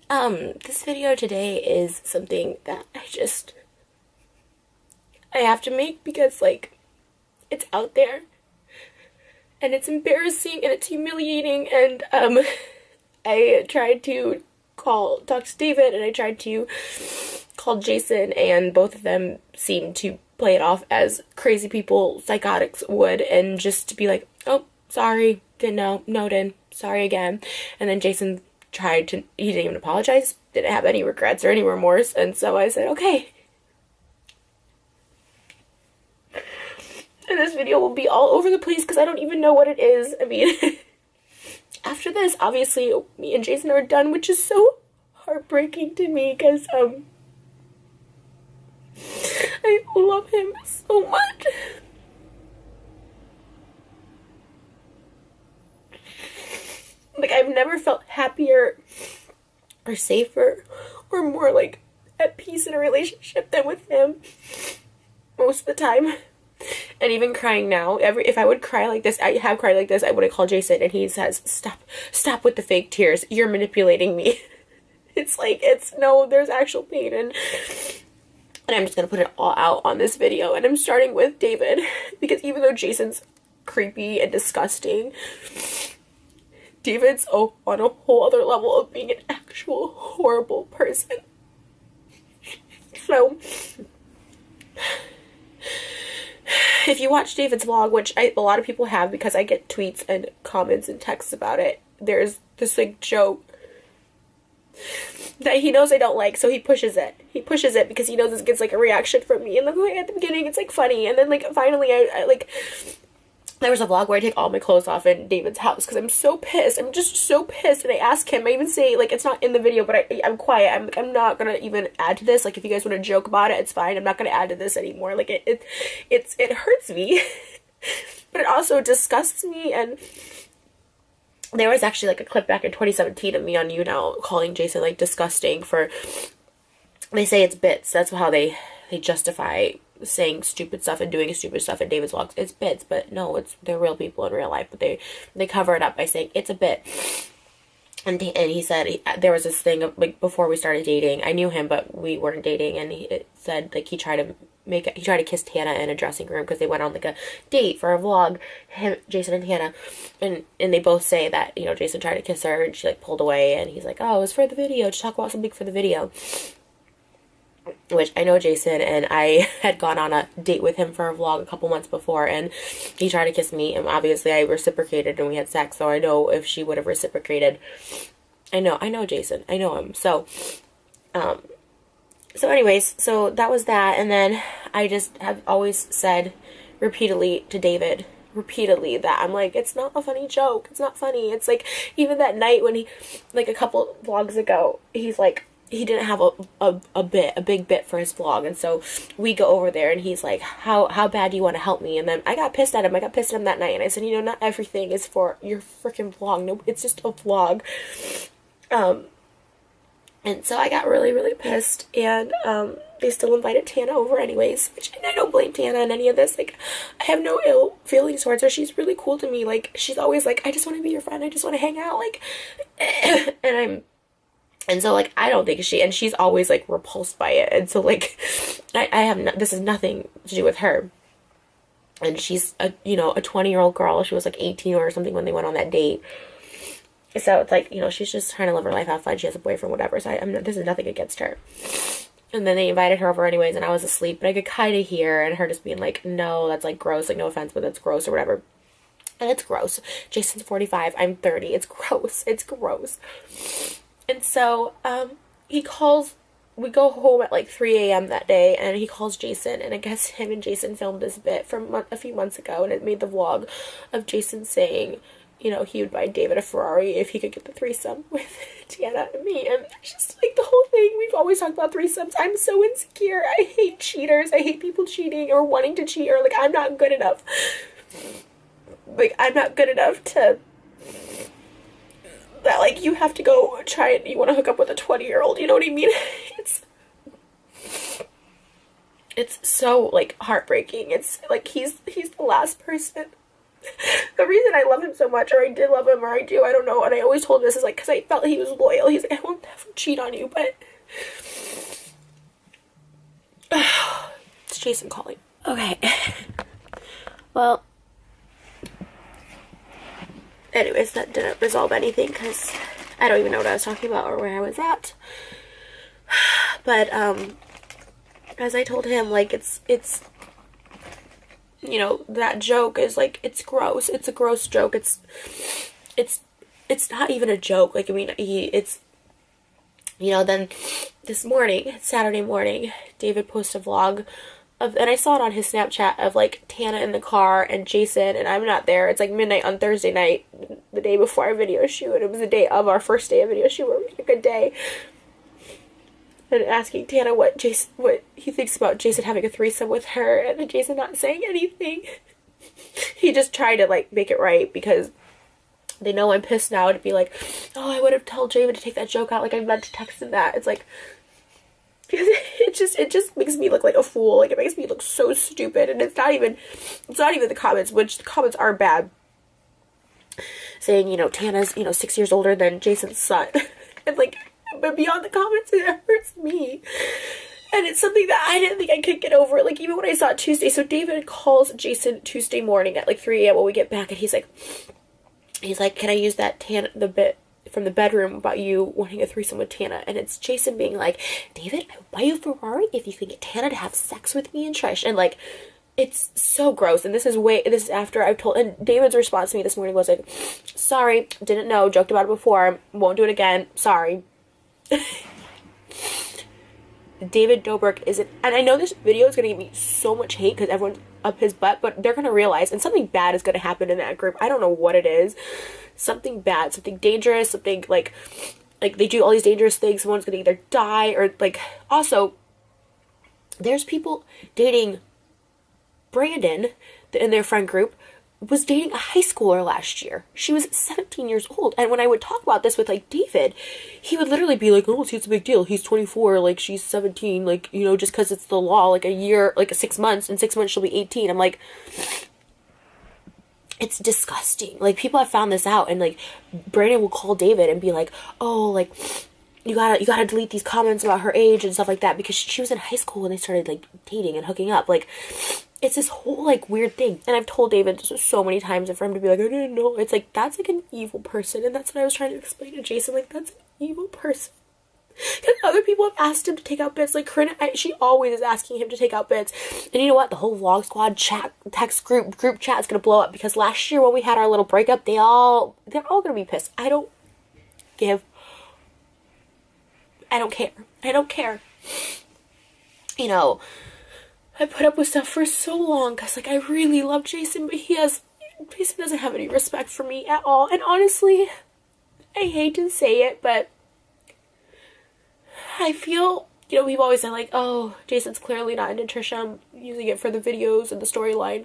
This video today is something that I have to make because, like, it's out there and it's embarrassing and it's humiliating, and I tried to talk to David, and I tried to call Jason, and both of them seemed to play it off as crazy people, psychotics would, and just to be like, oh, sorry, didn't know, noted, sorry again. And then Jason he didn't even apologize, didn't have any regrets or any remorse, and so I said, okay. And this video will be all over the place because I don't even know what it is. I mean, after this, obviously, me and Jason are done, which is so heartbreaking to me because, I love him so much. Like, I've never felt happier or safer or more, like, at peace in a relationship than with him most of the time. And even crying now, if I would cry like this, I have cried like this, I would have called Jason, and he says, stop with the fake tears, you're manipulating me. It's like, no, there's actual pain, and I'm just gonna put it all out on this video. And I'm starting with David, because even though Jason's creepy and disgusting, David's on a whole other level of being an actual horrible person. So, if you watch David's vlog, which a lot of people have because I get tweets and comments and texts about it, there's this, like, joke that he knows I don't like, so he pushes it. He pushes it because he knows this gets, like, a reaction from me. And, like, at the beginning, it's, like, funny. And then, like, finally, I like, there was a vlog where I take all my clothes off in David's house because I'm so pissed. I'm just so pissed. And I ask him, I even say, like, it's not in the video, but I'm quiet. I'm not gonna even add to this. Like, if you guys want to joke about it, it's fine. I'm not gonna add to this anymore. Like, it hurts me. But it also disgusts me. And there was actually, like, a clip back in 2017 of me on YouNow calling Jason, like, disgusting for, they say it's bits. That's how they justify saying stupid stuff and doing stupid stuff in David's vlogs. It's bits, but no, they're real people in real life, but they cover it up by saying it's a bit. And he said there was this thing of, like, before we started dating, I knew him, but we weren't dating, and it said, like, he tried to kiss Tana in a dressing room because they went on, like, a date for a vlog, Jason and Tana, and they both say that, you know, Jason tried to kiss her and she, like, pulled away, and he's like, oh, it was for the video, to talk about something for the video. Which I know Jason, and I had gone on a date with him for a vlog a couple months before, and he tried to kiss me, and obviously I reciprocated and we had sex, so I know if she would have reciprocated. I know Jason. I know him. So anyways, so that was that, and then I just have always said repeatedly to David, that I'm like, it's not a funny joke. It's not funny. It's like, even that night when he, like, a couple vlogs ago, he's like, he didn't have a big bit for his vlog, and so we go over there, and he's like, how bad do you want to help me? And then I got pissed at him that night, and I said, you know, not everything is for your freaking vlog. No, it's just a vlog. And so I got really, really pissed, and they still invited Tana over anyways, which I don't blame Tana in any of this. Like, I have no ill feelings towards her. She's really cool to me. Like, she's always like, I just want to be your friend. I just want to hang out. Like, and so, like, I don't think she's always, like, repulsed by it. And so, like, this is nothing to do with her. And she's a 20-year-old girl. She was, like, 18 or something when they went on that date. So it's like, you know, she's just trying to live her life, have fun. She has a boyfriend, whatever. So this is nothing against her. And then they invited her over anyways, and I was asleep. But I could kind of hear, and her just being like, no, that's, like, gross. Like, no offense, but that's gross or whatever. And it's gross. Jason's 45. I'm 30. It's gross. It's gross. And so, we go home at, like, 3 a.m. that day, and he calls Jason, and I guess him and Jason filmed this bit from a few months ago, and it made the vlog of Jason saying, you know, he would buy David a Ferrari if he could get the threesome with Tana and me, and it's just, like, the whole thing. We've always talked about threesomes. I'm so insecure. I hate cheaters. I hate people cheating or wanting to cheat, or, like, I'm not good enough. Like, I'm not good enough to... that, like, you have to go try it, you want to hook up with a 20-year-old, you know what I mean? It's so, like, heartbreaking. It's, like, he's the last person The reason I love him so much, or I did love him, or I do, I don't know, and I always told him this is like, because I felt he was loyal. He's like, I won't have him cheat on you, but it's Jason calling. Okay. Well, anyways, that didn't resolve anything, because I don't even know what I was talking about or where I was at. But, as I told him, like, it's, you know, that joke is, like, it's gross. It's a gross joke. It's not even a joke. Like, I mean, it's, you know, then this morning, Saturday morning, David posted a vlog of, and I saw it on his Snapchat, of, like, Tana in the car and Jason, and I'm not there. It's, like, midnight on Thursday night, the day before our video shoot, and it was the day of our first day of video shoot, where we had a good day. And asking Tana what he thinks about Jason having a threesome with her, and Jason not saying anything. He just tried to, like, make it right, because they know I'm pissed now, to be like, oh, I would have told David to take that joke out, like, I meant to text him that. It's like, it just makes me look like a fool. Like, it makes me look so stupid, and it's not even the comments, which the comments are bad, saying, you know, Tana's, you know, 6 years older than Jason's son. And, like, but beyond the comments, it hurts me. And it's something that I didn't think I could get over. Like, even when I saw it Tuesday. So David calls Jason Tuesday morning at, like, 3 a.m. when we get back. And he's like, can I use that the bit from the bedroom about you wanting a threesome with Tana? And it's Jason being like, David, I will buy you a Ferrari if you can get Tana to have sex with me and Trish. And, like, it's so gross. And this is after I've told, and David's response to me this morning was like, sorry, didn't know, joked about it before, won't do it again, sorry. David Dobrik and I know this video is going to give me so much hate because everyone's up his butt, but they're going to realize, and something bad is going to happen in that group. I don't know what it is. Something bad, something dangerous, something like they do all these dangerous things. Someone's going to either die or, like, also, there's people dating Brandon in their friend group, was dating a high schooler last year. She was 17 years old. And when I would talk about this with, like, David, he would literally be like, oh, see, it's a big deal. He's 24, like, she's 17, like, you know, just because it's the law, like, a year, like, 6 months, in 6 months she'll be 18. I'm like, it's disgusting. Like, people have found this out, and, like, Brandon will call David and be like, oh, like, you gotta delete these comments about her age and stuff like that, because she was in high school when they started, like, dating and hooking up. Like, it's this whole, like, weird thing. And I've told David this so many times, and for him to be like, I didn't know. It's like, that's, like, an evil person. And that's what I was trying to explain to Jason. Like, that's an evil person. Because other people have asked him to take out bits. Like, Corinne, she always is asking him to take out bits. And you know what? The whole Vlog Squad text group chat is going to blow up. Because last year when we had our little breakup, they're all going to be pissed. I don't care. I don't care. You know, I put up with stuff for so long because, like, I really love Jason, but Jason doesn't have any respect for me at all. And honestly, I hate to say it, but I feel, you know, we've always said, like, oh, Jason's clearly not into Trisha. I'm using it for the videos and the storyline.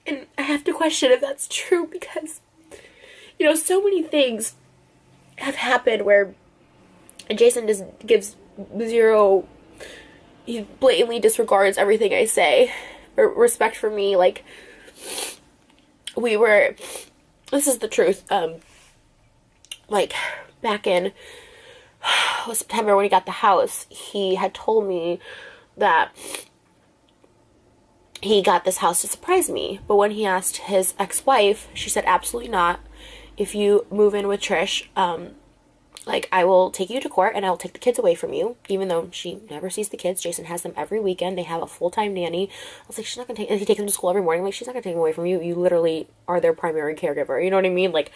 And I have to question if that's true because, you know, so many things have happened where Jason just gives zero, he blatantly disregards everything I say, or respect for me. Like, this is the truth, like, back in September when he got the house, he had told me that he got this house to surprise me, but when he asked his ex-wife, she said, absolutely not. If you move in with Trish, like, I will take you to court and I will take the kids away from you, even though she never sees the kids. Jason has them every weekend. They have a full-time nanny. I was like, she's not going to take, and he takes them to school every morning. Like, she's not going to take them away from you. You literally are their primary caregiver. You know what I mean? Like,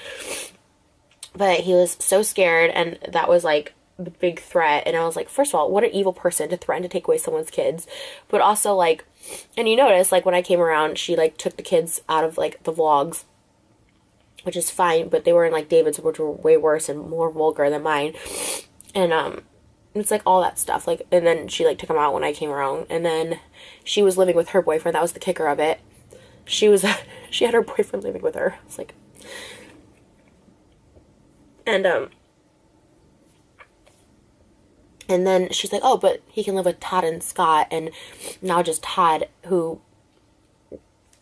but he was so scared, and that was, like, the big threat. And I was like, first of all, what an evil person to threaten to take away someone's kids. But also, like, and you notice, like, when I came around, she, like, took the kids out of, like, the vlogs, which is fine, but they were in, like, David's, which were way worse and more vulgar than mine. And, it's, like, all that stuff. Like, and then she, like, took them out when I came around. And then she was living with her boyfriend. That was the kicker of it. She had her boyfriend living with her. It's like, and then she's like, oh, but he can live with Todd and Scott. And now just Todd, who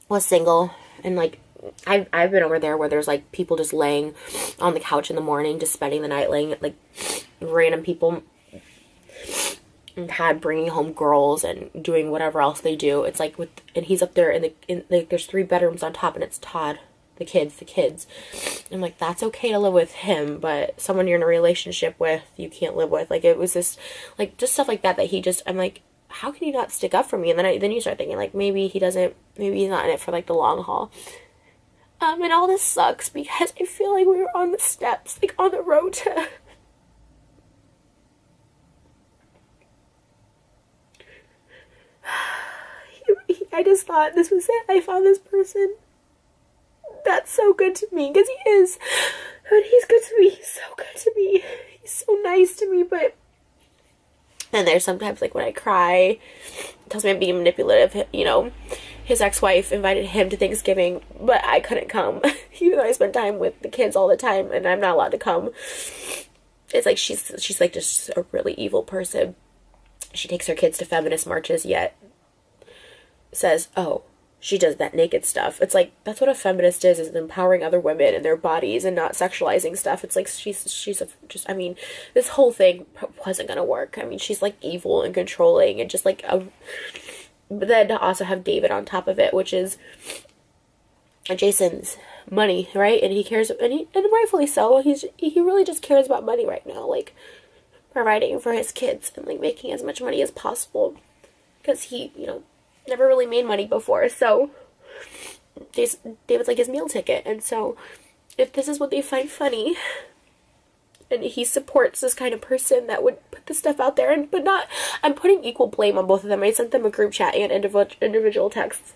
was single, And like, I've been over there where there's like people just laying on the couch in the morning, just spending the night, laying, like random people had bringing home girls and doing whatever else they do. It's like and he's up there like there's 3 bedrooms on top, and it's Todd, the kids. I'm like, that's okay to live with him, but someone you're in a relationship with, you can't live with. Like, it was this, like, just stuff like that he just, I'm like, how can you not stick up for me? And then you start thinking, like, maybe he's not in it for, like, the long haul. And all this sucks because I feel like we were on the steps, like, on the road to... I just thought this was it. I found this person that's so good to me, because he is. And he's good to me. He's so good to me. He's so nice to me, but... And there's sometimes, like, when I cry, it tells me I'm being manipulative, you know. His ex-wife invited him to Thanksgiving, but I couldn't come, even though I spend time with the kids all the time, and I'm not allowed to come. It's like she's like just a really evil person. She takes her kids to feminist marches, yet says, oh, she does that naked stuff. It's like, that's what a feminist is empowering other women and their bodies and not sexualizing stuff. It's like, I mean, this whole thing wasn't gonna work. I mean, she's like evil and controlling and just like but then to also have David on top of it, which is Jason's money, right? And he cares, and rightfully so. He really just cares about money right now, like providing for his kids and like making as much money as possible, because he, you know, never really made money before. So David's like his meal ticket. And so if this is what they find funny, and he supports this kind of person that would put this stuff out there, but not, I'm putting equal blame on both of them. I sent them a group chat and individual texts.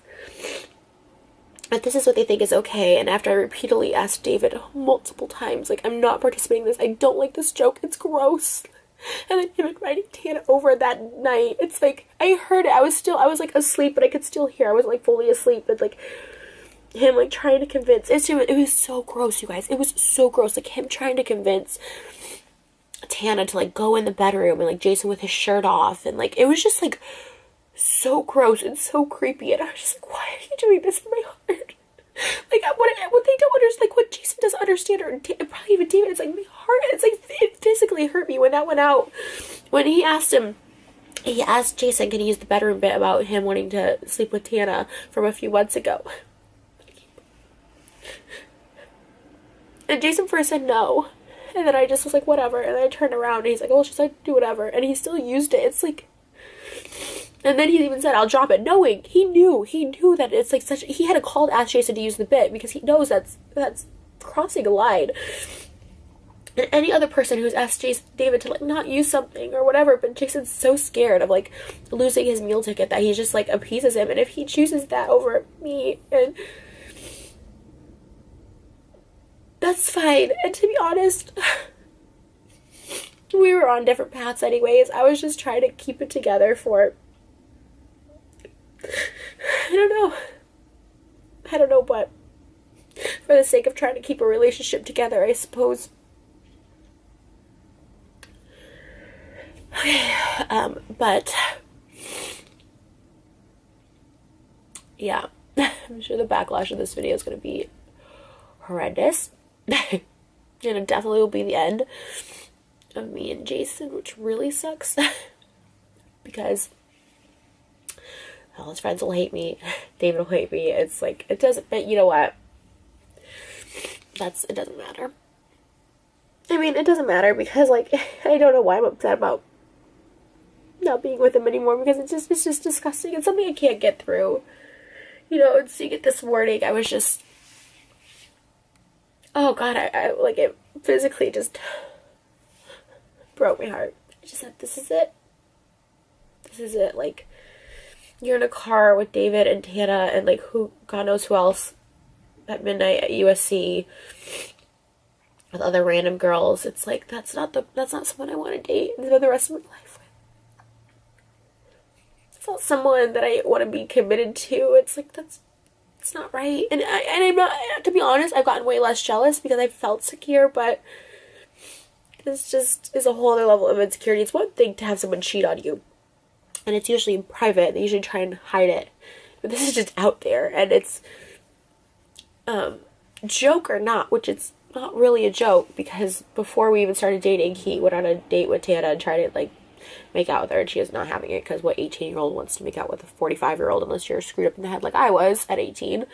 If this is what they think is okay, and after I repeatedly asked David multiple times, like, I'm not participating in this, I don't like this joke, it's gross. And then him inviting Tana over that night, it's like, I heard it, I was like asleep, but I could still hear, I wasn't like fully asleep, but like, him like trying to convince, it was so gross, you guys, it was so gross, like him trying to convince Tana to like go in the bedroom, and like Jason with his shirt off, and like, it was just like, so gross and so creepy, and I was just like, why are you doing this in my heart? Like, what they don't understand, like, what Jason doesn't understand, or probably even David, it's like, my heart, it's like, it physically hurt me when that went out, when he asked Jason, can he use the bedroom bit about him wanting to sleep with Tana from a few months ago, and Jason first said no, and then I just was like, whatever, and then I turned around, and he's like, oh, she's like, do whatever, and he still used it. It's like, and then he even said, I'll drop it, knowing, he knew that it's like such, he had a call to ask Jason to use the bit, because he knows that's crossing a line. And any other person who's asked David to like not use something or whatever, but Jason's so scared of like losing his meal ticket that he just like appeases him, and if he chooses that over me, and that's fine. And to be honest, we were on different paths anyways. I was just trying to keep it together for, I don't know, but for the sake of trying to keep a relationship together, I suppose. Okay, but yeah, I'm sure the backlash of this video is going to be horrendous. And it definitely will be the end of me and Jason, which really sucks. Because all his friends will hate me, David will hate me. It's like, it doesn't, but you know what? It doesn't matter. I mean, it doesn't matter because, like, I don't know why I'm upset about not being with him anymore, because it's just disgusting. It's something I can't get through. You know, and so you get this warning, I was just, oh god, I like, it physically just broke my heart. I just said, this is it. This is it. Like, you're in a car with David and Tana and like God knows who else at midnight at USC with other random girls. It's like, that's not someone I want to date and spend the rest of my life with. It's not someone that I want to be committed to. It's like, it's not right. And I'm not, to be honest, I've gotten way less jealous because I felt secure, but this just is a whole other level of insecurity. It's one thing to have someone cheat on you, and it's usually in private. They usually try and hide it, but this is just out there, and it's joke or not, which it's not really a joke, because before we even started dating, he went on a date with Tana and tried to, like, make out with her, and she was not having it, because what 18-year-old wants to make out with a 45-year-old unless you're screwed up in the head like I was at 18.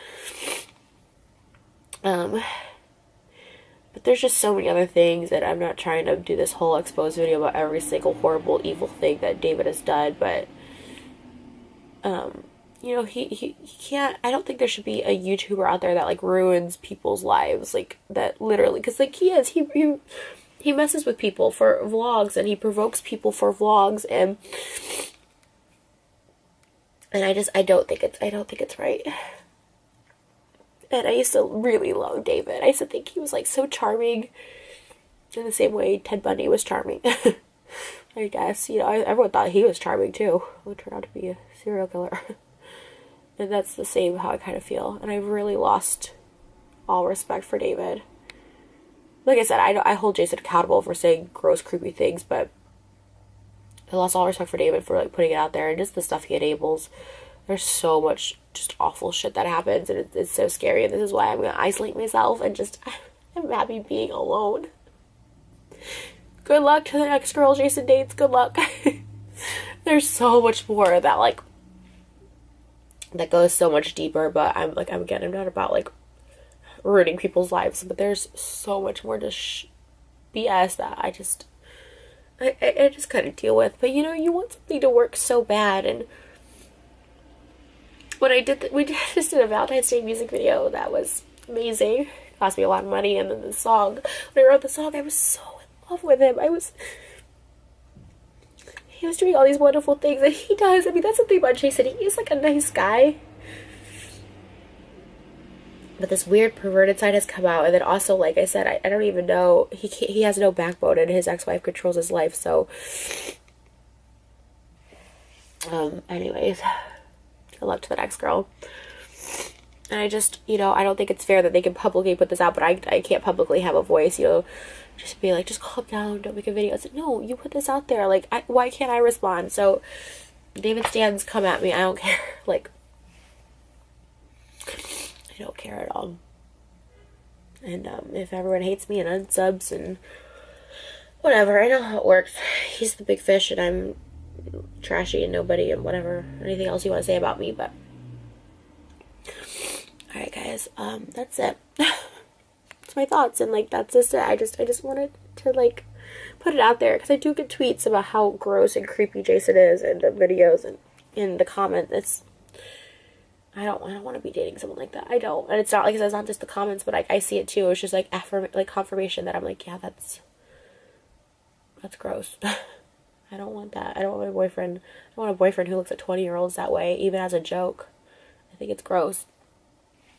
But there's just so many other things that I'm not trying to do this whole expose video about every single horrible, evil thing that David has done, but, you know, he can't, I don't think there should be a YouTuber out there that, like, ruins people's lives, like, that literally, because, like, he messes with people for vlogs, and he provokes people for vlogs, and I don't think it's right. And I used to really love David. I used to think he was, like, so charming, in the same way Ted Bundy was charming. I guess, you know, everyone thought he was charming too, who turned out to be a serial killer. And that's the same how I kind of feel. And I've really lost all respect for David. Like I said, I hold Jason accountable for saying gross, creepy things, but I lost all respect for David for, like, putting it out there, and just the stuff he enables. There's so much just awful shit that happens, and it's so scary, and this is why I'm going to isolate myself, and just, I'm happy being alone. Good luck to the next girl Jason dates. Good luck. There's so much more that, like, that goes so much deeper, but I'm not about, like, ruining people's lives, but there's so much more to BS that I just couldn't deal with. But, you know, you want something to work so bad, and when we just did a Valentine's Day music video that was amazing. It cost me a lot of money, and then the song, when I wrote the song, I was so in love with him. He was doing all these wonderful things that he does. I mean, that's the thing about Jason. He is, like, a nice guy. But this weird perverted side has come out, and then also, like I said, I don't even know, he has no backbone, and his ex-wife controls his life, so, anyways, good luck to the next girl. And I just, you know, I don't think it's fair that they can publicly put this out, but I can't publicly have a voice, you know, just be like, just calm down, don't make a video. It's like, no, you put this out there, like, why can't I respond? So, David Stans, come at me, I don't care, like, I don't care at all. And, if everyone hates me and unsubs and whatever, I know how it works. He's the big fish and I'm trashy and nobody and whatever, anything else you want to say about me, but alright guys, that's it. It's my thoughts, and, like, that's just it. I just wanted to, like, put it out there, because I do get tweets about how gross and creepy Jason is in the videos and in the comments. I don't want to be dating someone like that. I don't. And it's not, like, it's not just the comments, but, like, I see it too. It's just, like, confirmation that I'm like, yeah, that's gross. I don't want that. I don't want my boyfriend. I don't want a boyfriend who looks at 20-year-olds that way, even as a joke. I think it's gross.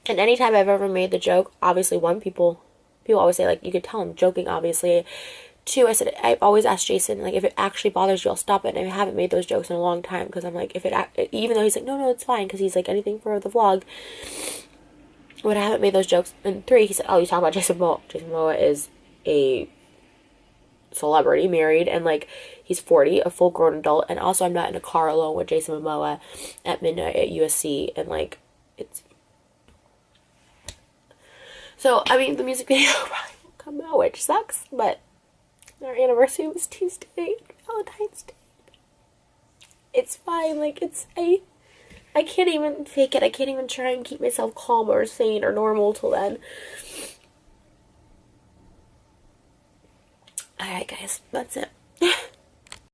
And anytime I've ever made the joke, obviously, one, people always say, like, you could tell I'm joking, obviously. Two, I said, I've always asked Jason, like, if it actually bothers you, I'll stop it. And I haven't made those jokes in a long time, because I'm like, even though he's like, no, it's fine, because he's like, anything for the vlog. When I haven't made those jokes. And three, he said, oh, you talking about Jason Momoa. Jason Momoa is a celebrity, married, and, like, he's 40, a full-grown adult, and also I'm not in a car alone with Jason Momoa at midnight at USC, and, like, it's... So, I mean, the music video probably won't come out, which sucks, but our anniversary was Tuesday, Valentine's Day. It's fine, like, I can't even fake it. I can't even try and keep myself calm or sane or normal till then. Alright, guys, that's it.